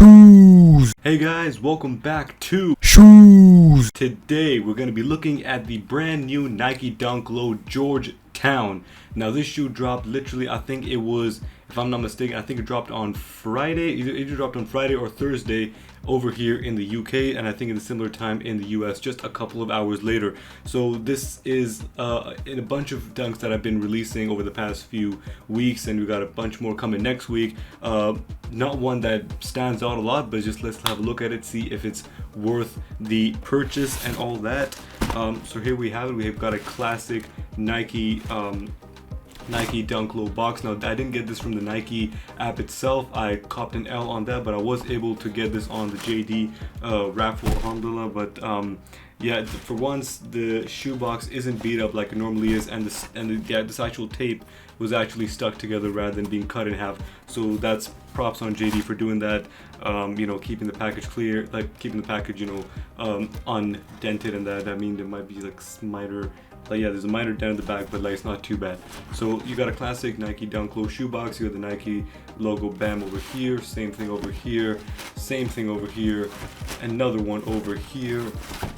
Shoes. Hey guys, welcome back to Shoes. Today we're going to be looking at the brand new Nike Dunk Low Georgetown. Now this shoe dropped literally, I think it was, if I'm not mistaken, I think it dropped on Friday, either dropped on Friday or Thursday over here in the UK, and I think in a similar time in the US just a couple of hours later. So this is in a bunch of dunks that I've been releasing over the past few weeks, and we got a bunch more coming next week. Not one that stands out a lot, but just let's have a look at it, see if it's worth the purchase and all that. So here we have it. We have got a classic Nike Dunk Low box. Now I didn't get this from the Nike app itself. I copped an L on that, but I was able to get this on the JD raffle, alhamdulillah. But yeah, for once the shoebox isn't beat up like it normally is, and this actual tape was actually stuck together rather than being cut in half. So that's props on JD for doing that. You know, keeping the package clear, like keeping the package, you know, undented, and that means there might be like minor. Like, yeah, there's a minor dent in the back, but like it's not too bad. So you got a classic Nike Dunk Low shoebox. You got the Nike logo BAM over here, same thing over here, same thing over here, another one over here,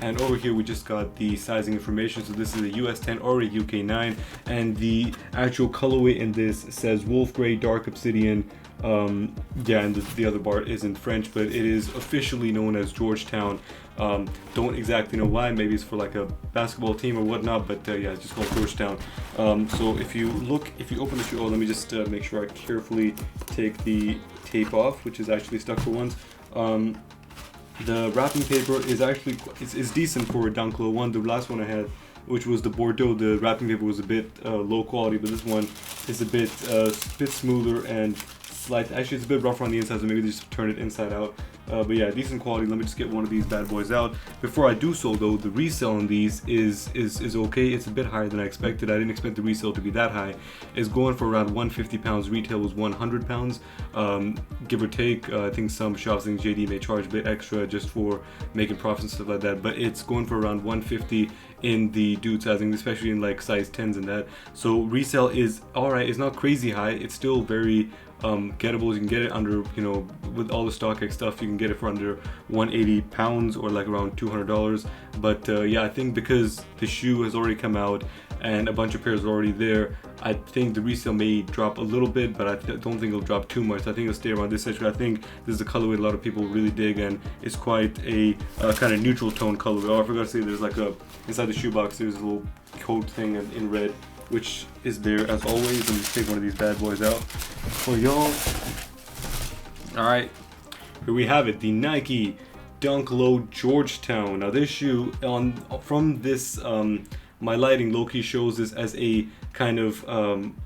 and over here we just got the sizing information. So this is a US 10 or a UK 9, and the actual colorway in this says Wolf Gray, Dark Obsidian. Yeah, and the other part is in French, but it is officially known as Georgetown. Don't exactly know why. Maybe it's for like a basketball team or whatnot, but yeah, it's just called Georgetown. So if you open the shoe, let me just make sure I carefully take the tape off, which is actually stuck for once. The wrapping paper is actually it's decent for a Dunk Low one. The last one I had, which was the Bordeaux, the wrapping paper was a bit low quality, but this one is a bit smoother and actually it's a bit rougher on the inside, so maybe they just turn it inside out. But yeah, decent quality. Let me just get one of these bad boys out. Before I do so though, the resale on these is okay. It's a bit higher than I expected. I didn't expect the resale to be that high. It's going for around £150. Retail was £100, give or take. I think some shops in JD may charge a bit extra just for making profits and stuff like that, but it's going for around £150 in the dude sizing, especially in like size 10s and that. So resale is alright. It's not crazy high. It's still very gettable. You can get it under, you know, with all the StockX stuff, you can get it for under £180 or like around $200. But yeah, I think because the shoe has already come out and a bunch of pairs are already there, I think the resale may drop a little bit, but I don't think it'll drop too much. I think it'll stay around this edge. I think this is a colorway a lot of people really dig, and it's quite a kind of neutral tone colorway. Oh, I forgot to say, there's like inside the shoebox there's a little coat thing in red, which is there as always. Let me just take one of these bad boys out for y'all. Alright, here we have it, the Nike Dunk Low Georgetown. Now this shoe, from this, my lighting low-key shows this as a kind of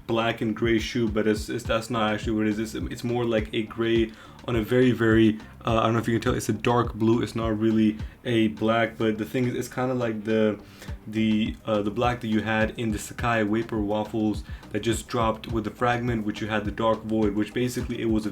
black and gray shoe, but that's not actually what it is. It's more like a gray on a very, very, I don't know if you can tell, it's a dark blue. It's not really a black, but the thing is, it's kind of like the black that you had in the Sakai Vapor Waffles that just dropped with the Fragment, which you had the Dark Void, which basically it was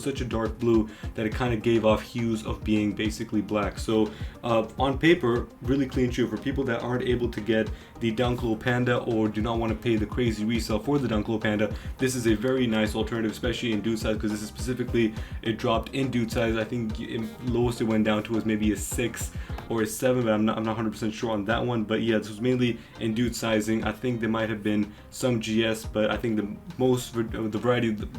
such a dark blue that it kind of gave off hues of being basically black. So on paper, really clean shoe for people that aren't able to get the Dunk Low Panda or do not want to pay the crazy resale for the Dunk Low Panda. This is a very nice alternative, especially in dude size, because this is specifically, it dropped in dude size. I think lowest it went down to was maybe a 6 or a 7, but I'm not 100% sure on that one. But yeah, this was mainly in dude sizing. I think there might have been some GS, but I think the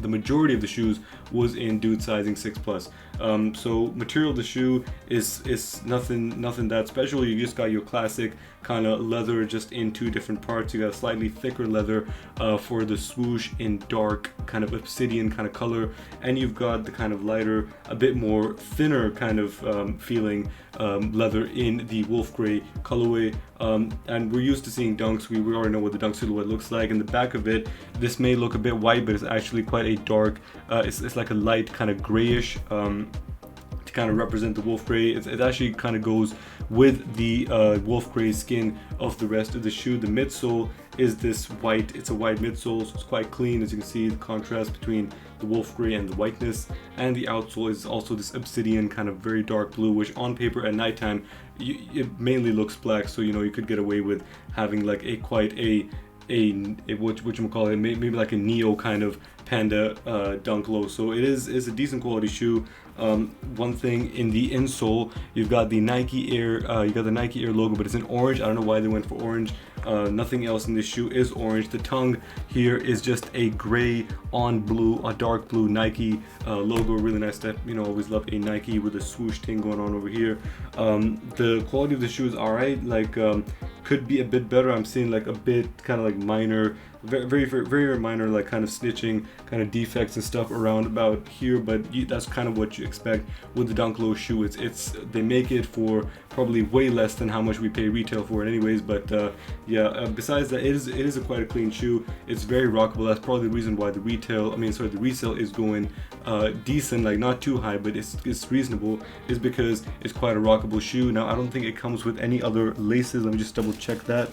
majority of the shoes was in dude sizing 6+. So material of the shoe is nothing that special. You just got your classic kind of leather, just in two different parts. You got a slightly thicker leather for the swoosh in dark kind of obsidian kind of color, and you've got the kind of lighter, a bit more thinner kind of feeling leather in the wolf gray colorway. And we're used to seeing dunks. We already know what the dunk silhouette looks like. In the back of it, this may look a bit white, but it's actually quite a dark, it's like a light kind of grayish, to kind of represent the wolf gray. It actually kind of goes with the wolf gray skin of the rest of the shoe. The midsole is this white, it's a white midsole, so it's quite clean. As you can see, the contrast between the wolf gray and the whiteness, and the outsole is also this obsidian kind of very dark blue, which on paper at nighttime it mainly looks black, so you know you could get away with having like quite a what you call it, maybe like a neo kind of panda dunk low. So it's a decent quality shoe. One thing in the insole, you've got the Nike Air, logo, but it's in orange. I don't know why they went for orange. Nothing else in this shoe is orange. The tongue here is just a gray on blue, a dark blue Nike logo. Really nice step. Always love a Nike with a swoosh thing going on over here. The quality of the shoe is alright. Like could be a bit better. I'm seeing like a bit kind of like minor, very minor, like kind of snitching, kind of defects and stuff around about here. But that's kind of what you expect with the Dunk Low shoe. They make it for probably way less than how much we pay retail for it anyways. But besides that, it is quite a clean shoe. It's very rockable. That's probably the reason why the resale is going decent, like not too high, but it's reasonable, is because it's quite a rockable shoe. Now I don't think it comes with any other laces. Let me just double check that.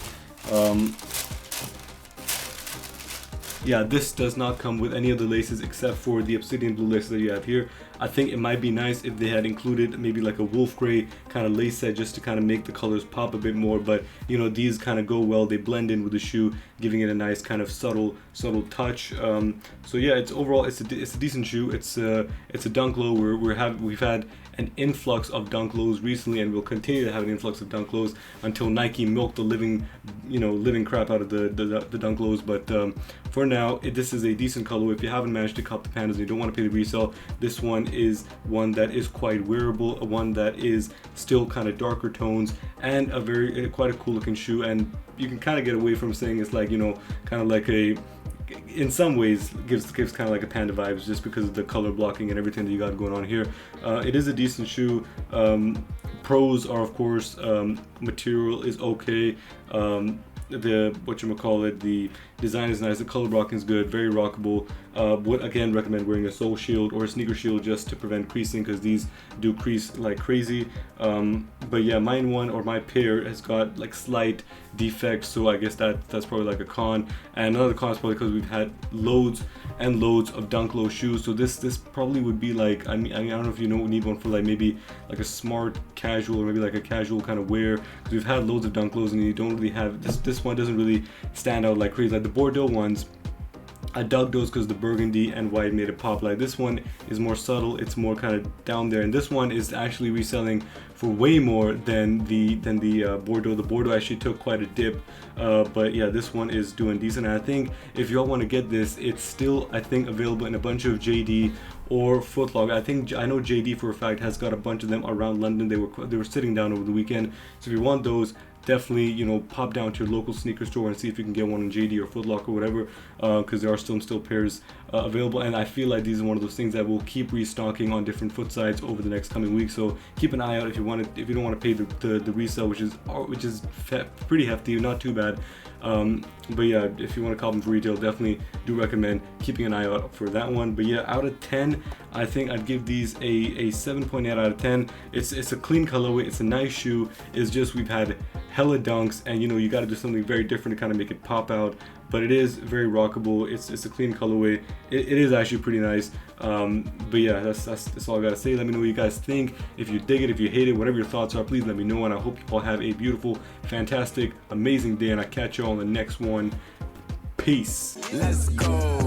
Yeah, this does not come with any of the laces except for the obsidian blue laces that you have here. I think it might be nice if they had included maybe like a wolf gray kind of lace set just to kind of make the colors pop a bit more, but these kind of go well. They blend in with the shoe, giving it a nice kind of subtle touch. So yeah, it's a decent shoe. It's a Dunk Low. We've had an influx of Dunk Lows recently, and we'll continue to have an influx of Dunk Lows until Nike milk the living crap out of the Dunk Lows. But for now, this is a decent colorway. If you haven't managed to cop the pandas and you don't want to pay the resale, this one is one that is quite wearable, one that is still kind of darker tones, and quite a cool looking shoe. And you can kind of get away from saying it's like kind of like in some ways gives kind of like a panda vibes, just because of the color blocking and everything that you got going on here. It is a decent shoe. Pros are, of course, material is okay. The design is nice, the color blocking is good, very rockable. Would again recommend wearing a sole shield or a sneaker shield just to prevent creasing, because these do crease like crazy. But yeah, my pair has got like slight defects, so I guess that's probably like a con. And another con is probably because we've had loads and loads of Dunk Low shoes, so this probably would be like, I don't know if you need one for like maybe like a smart casual, or maybe like a casual kind of wear, because we've had loads of Dunk Lows and you don't really have this one doesn't really stand out like crazy. Like the Bordeaux ones, I dug those because the burgundy and white made it pop. Like this one is more subtle, it's more kind of down there, and this one is actually reselling for way more than the Bordeaux. The Bordeaux actually took quite a dip, but yeah, this one is doing decent. And I think if y'all want to get this, it's still, I think, available in a bunch of JD or Foot Locker. I know JD for a fact has got a bunch of them around London. They were sitting down over the weekend, so if you want those, definitely pop down to your local sneaker store and see if you can get one in JD or Foot Locker or whatever, because there are still pairs available. And I feel like these are one of those things that will keep restocking on different foot sites over the next coming weeks. So keep an eye out if you don't want to pay the resale, which is pretty hefty, not too bad. But yeah, if you want to cop them for retail, definitely do recommend keeping an eye out for that one. But yeah, out of 10, I think I'd give these a 7.8 out of 10. It's a clean colorway, it's a nice shoe. It's just we've had hella dunks, and you got to do something very different to kind of make it pop out. But it is very rockable. It's a clean colorway. It is actually pretty nice. But yeah, that's all I gotta say. Let me know what you guys think. If you dig it, if you hate it, whatever your thoughts are, please let me know. And I hope you all have a beautiful, fantastic, amazing day. And I catch you all on the next one. Peace. Let's go.